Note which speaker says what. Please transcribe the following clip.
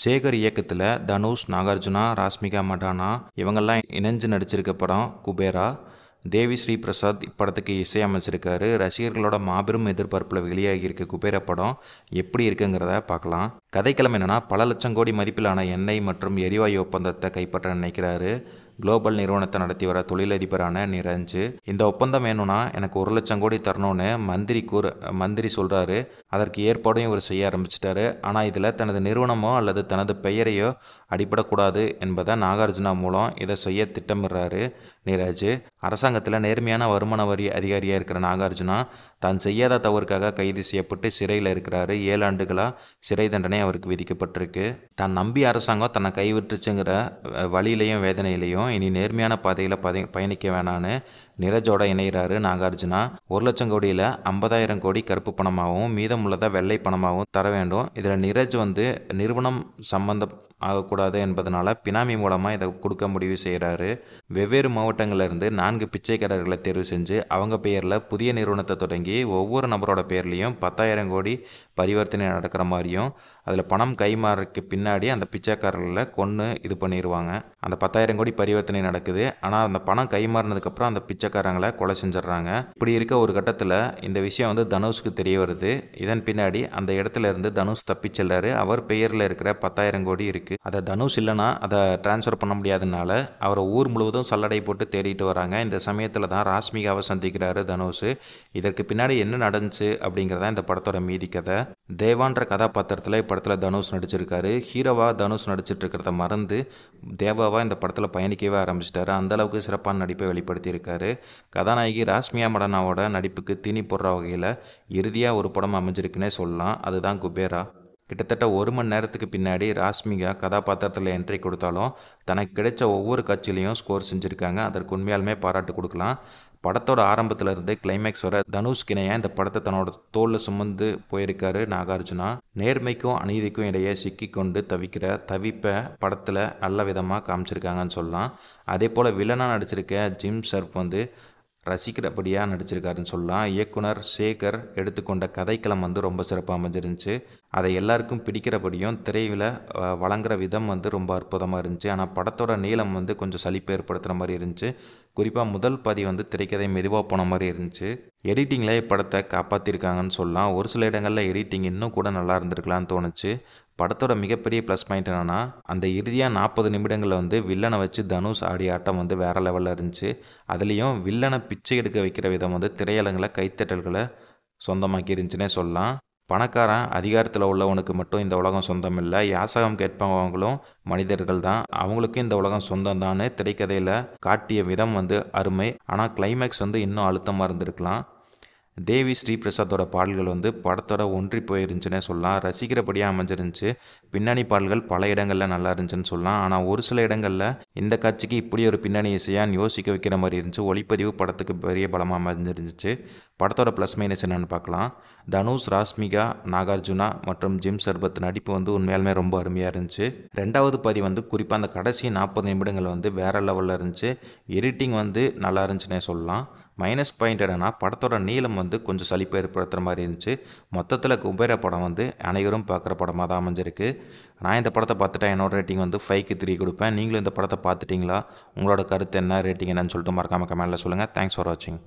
Speaker 1: சேகர் இயக்கத்தில் தனுஷ், நாகார்ஜுனா, ராஷ்மிகா மண்டானா இவங்கெல்லாம் இணைஞ்சு நடிச்சிருக்க படம் குபேரா. தேவி ஸ்ரீ பிரசாத் இப்படத்துக்கு இசையமைச்சிருக்காரு. ரசிகர்களோட மாபெரும் எதிர்பார்ப்பில் வெளியாகியிருக்க குபேரா படம் எப்படி இருக்குங்கிறத பார்க்கலாம். கதைக்களம் என்னன்னா, பல லட்சம் கோடி மதிப்பிலான எண்ணெய் மற்றும் எரிவாயு ஒப்பந்தத்தை கைப்பற்ற நினைக்கிறாரு குளோபல் நிறுவனத்தை நடத்தி வர தொழிலதிபரான நிரஞ்சு. இந்த ஒப்பந்தம் வேணும்னா எனக்கு 1,00,000 கோடி தரணும்னு மந்திரி சொல்கிறாரு. அதற்கு ஏற்பாடும் இவர் செய்ய ஆரம்பிச்சிட்டாரு. ஆனால் இதில் தனது நிறுவனமோ அல்லது தனது பெயரையோ அடிபடக்கூடாது என்பதை நாகார்ஜுனா மூலம் இதை செய்ய திட்டமிடுறாரு நீரஜ். அரசாங்கத்தில் நேர்மையான வருமான வரி அதிகாரியாக இருக்கிற நாகார்ஜுனா தான் செய்யாத தவறுக்காக கைது செய்யப்பட்டு சிறையில் இருக்கிறாரு. 7 ஆண்டுகளாக சிறை தண்டனை அவருக்கு விதிக்கப்பட்டிருக்கு. தான் நம்பி அரசாங்கம் தன்னை கைவிட்டுச்சுங்கிற வழியிலையும் வேதனையிலையும் இனி நேர்மையான பாதையில் பயணிக்க வேணான்னு நிரஜோட இணைகிறாரு நாகார்ஜுனா. 1,00,000 கோடியில் 50,000 கோடி கருப்பு பணமாகவும் மீதம் உள்ளதை வெள்ளை பணமாகவும் தர வேண்டும். இதில் நிரஜ் நிறுவனம் சம்பந்தம் ஆகக்கூடாது என்பதனால பினாமி மூலமாக இதை கொடுக்க முடிவு செய்கிறாரு. வெவ்வேறு மாவட்டங்களிலிருந்து 4 பிச்சைக்காரர்களை தேர்வு செஞ்சு அவங்க பெயரில் புதிய நிறுவனத்தை தொடங்கி ஒவ்வொரு நபரோட பேர்லேயும் 10,000 கோடி பரிவர்த்தனை நடக்கிற மாதிரியும் அதில் பணம் கைமாறக்கு பின்னாடி அந்த பிச்சைக்காரர்களை கொன்று இது பண்ணிடுவாங்க. அந்த 10,000 கோடி பரிவர்த்தனை நடக்குது. ஆனால் அந்த பணம் கைமாறினதுக்கப்புறம் அந்த பிச்சைக்காரங்களை கொலை செஞ்சிடறாங்க. இப்படி இருக்க ஒரு கட்டத்தில் இந்த விஷயம் தனுஷ்க்கு தெரிய வருது. இதன் பின்னாடி அந்த இடத்துல இருந்து தனுஷ் தப்பிச்செல்லாரு. அவர் பெயரில் இருக்கிற 10,000 கோடி இருக்குது. அதை தனுஷ் இல்லைன்னா அதை டிரான்ஸ்ஃபர் பண்ண முடியாதனால அவரை ஊர் முழுவதும் சல்லடை போட்டு தேடிட்டு வராங்க. இந்த சமயத்தில் தான் ராஷ்மிகாவை சந்திக்கிறாரு தனுஷ். இதற்கு பின்னாடி என்ன நடந்துச்சு அப்படிங்கிறதா இந்த படத்தோட மீதி கதை. தேவான்ற கதாபாத்திரத்தில் இப்படத்தில் தனுஷ் நடிச்சிருக்காரு. ஹீரோவா தனுஷ் நடிச்சிட்டு இருக்கிறத மறந்து தேவாவா இந்த படத்தில் பயணிக்கவே ஆரம்பிச்சிட்டாரு. அந்தளவுக்கு சிறப்பான நடிப்பை வெளிப்படுத்தியிருக்காரு. கதாநாயகி ராஷ்மிகா மண்டனாவோட நடிப்புக்கு தீனி போடுற வகையில் இறுதியாக ஒரு படம் அமைஞ்சிருக்குன்னே சொல்லலாம். அதுதான் குபேரா. கிட்டத்தட்ட 1 மணி நேரத்துக்கு பின்னாடி ராஷ்மிகா கதாபாத்திரத்தில் என்ட்ரி கொடுத்தாலும் தனக்கு கிடைச்ச ஒவ்வொரு காட்சியிலையும் ஸ்கோர் செஞ்சுருக்காங்க. அதற்கு உண்மையாலுமே பாராட்டு கொடுக்கலாம். படத்தோட ஆரம்பத்தில் இருந்து கிளைமேக்ஸ் வர தனுஷ்க்கு இணையாக இந்த படத்தை தன்னோட தோளில் சுமந்து போயிருக்காரு நாகார்ஜுனா. நேர்மைக்கும் அநீதிக்கும் இடையே சிக்கி கொண்டு தவிக்கிற தவிப்பை படத்தில் நல்ல விதமாக காமிச்சிருக்காங்கன்னு சொல்லலாம். அதே போல் வில்லனாக நடிச்சிருக்க ஜிம் ஷர்ப் ரசிக்கிறபடியாக நடிச்சிருக்காருன்னு சொல்லலாம். இயக்குனர் சேகர் எடுத்துக்கொண்ட கதைக்களம் ரொம்ப சிறப்பாக அமைஞ்சிருந்துச்சு. அதை எல்லாருக்கும் பிடிக்கிறபடியும் திரையில் வழங்குற விதம் ரொம்ப அற்புதமாக இருந்துச்சு. ஆனால் படத்தோட நீளம் கொஞ்சம் சலிப்பு ஏற்படுத்துகிற மாதிரி இருந்துச்சு. குறிப்பாக முதல் பாதி திரைக்கதை மெதுவாக போன மாதிரி இருந்துச்சு. எடிட்டிங்கில் இப்படத்தை காப்பாற்றிருக்காங்கன்னு சொல்லலாம். ஒரு சில இடங்களில் எடிட்டிங் இன்னும் கூட நல்லா இருந்திருக்கலான்னு தோணுச்சு. படத்தோட மிகப்பெரிய ப்ளஸ் பாயிண்ட் என்னென்னா, அந்த இறுதியாக 40 நிமிடங்களில் வில்லனை வச்சு தனுஷ் ஆடிய ஆட்டம் வேறு லெவலில் இருந்துச்சு. அதுலேயும் வில்லனை பிச்சை எடுக்க வைக்கிற விதம் திரையரங்கில் கைத்தட்டல்களை சொந்தமாக்கி இருந்துச்சுன்னே சொல்லலாம். பணக்காரன் அதிகாரத்தில் உள்ளவனுக்கு மட்டும் இந்த உலகம் சொந்தம் இல்லை, யாசகம் கேட்பவங்களும் மனிதர்கள் தான், அவங்களுக்கும் இந்த உலகம் சொந்தம் தான்னு திரைக்கதையில் காட்டிய விதம் அருமை. ஆனால் கிளைமேக்ஸ் இன்னும் அழுத்தமாக இருந்திருக்கலாம். தேவி ஸ்ரீ பிரசாத்தோட பாடல்கள் படத்தோட ஒன்றி போயிருந்துச்சுன்னே சொல்லலாம். ரசிக்கிறபடியாக அமைஞ்சிருந்துச்சு. பின்னணி பாடல்கள் பல இடங்களில் நல்லா இருந்துச்சுன்னு சொல்லலாம். ஆனால் ஒரு சில இடங்களில் இந்த காட்சிக்கு இப்படி ஒரு பின்னணி இசையான்னு யோசிக்க வைக்கிற மாதிரி இருந்துச்சு. ஒளிப்பதிவு படத்துக்கு பெரிய பலமாக அமைஞ்சிருந்துச்சு. படத்தோட ப்ளஸ் மைனஸ் என்னென்னு பார்க்கலாம். தனுஷ், ராஷ்மிகா, நாகார்ஜுனா மற்றும் ஜிம் ஷர்பத் நடிப்பு உண்மையாலுமே ரொம்ப அருமையாக இருந்துச்சு. 2வது பாதி குறிப்பாக அந்த கடைசி 40 நிமிடங்கள் வேறு லெவலில் இருந்துச்சு. எடிட்டிங் நல்லா இருந்துச்சுன்னே சொல்லலாம். மைனஸ் பாயிண்ட் என்னென்னா, படத்தோட நீளம் கொஞ்சம் சலிப்பை ஏற்படுத்துகிற மாதிரி இருந்துச்சு. மொத்தத்தில் குபேரா படம் அனைவரும் பார்க்குற படமாக தான் அமைஞ்சிருக்கு. நான் இந்த படத்தை பார்த்துட்டேன். என்னோட ரேட்டிங் 5க்கு 3 கொடுப்பேன். நீங்களும் இந்த படத்தை பார்த்துட்டிங்களா? உங்களோட கருத்து என்ன, ரேட்டிங் என்னன்னு சொல்லிட்டு மறக்காமல் கமெண்ட்டில் சொல்லுங்கள். தேங்க்ஸ் ஃபார் வாட்சிங்.